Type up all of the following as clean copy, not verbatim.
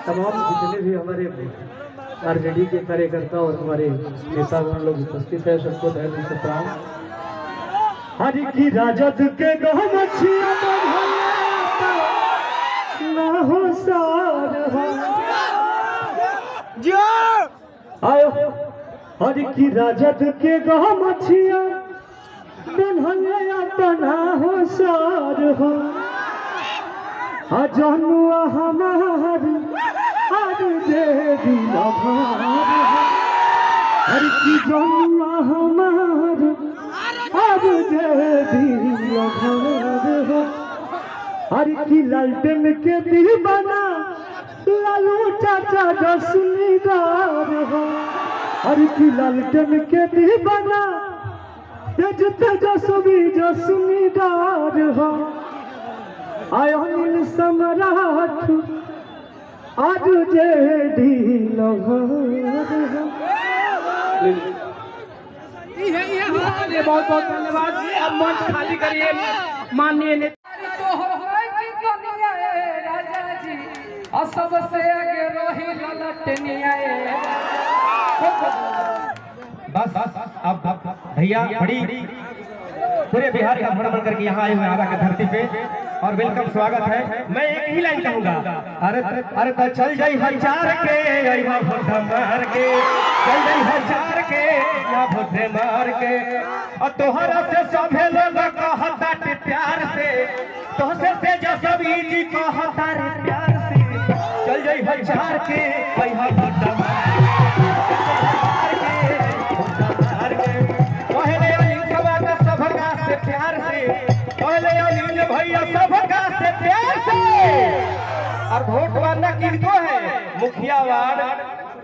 तमाम जितने भी हमारे आरजेडी के कार्यकर्ता और हमारे नेतागण लोग उपस्थित है, सबको तहे दिल से प्रणाम। हरि की राजद के गहमछिया ना हो सार हो आयो। हरि की राजद के गहमछिया बना हो सार हो जनुआ हमारी आज दे दिला भार हर की जनुआ हमारी आज दे दिला भार हर की लालटेन के दीवाना लालू चाचा जसनीदार हो हर की लालटेन के दीवाना तेज तेजस्वी जसनीदार हो आयो नील सम्राट आज जेडी बहुत बहुत धन्यवाद। अब मंच खाली करिए माननीय नेता। राजा जी सबसे आगे रोही ललटनिया। बस अब भैया बड़ी पूरे बिहार का भ्रमण करके यहाँ आए हुए आरा की धरती पे और वेलकम स्वागत है। मैं एक ही लाइन कहूंगा, अरे अरे तो चल जाई हजार के यहाँ भोटे मार के, चल जाई हजार के यहाँ भोटे मार के, और तोहरा से सभे लोग कहता प्यार से, तोहसे तेजस्वी जी कहता रे प्यार से, चल जाई हजार के यहाँ भोटे मार के प्यार से पहले अनिल भैया सबका से प्यार से। और वोट मारना किनको है? मुखिया वार्ड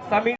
समिति।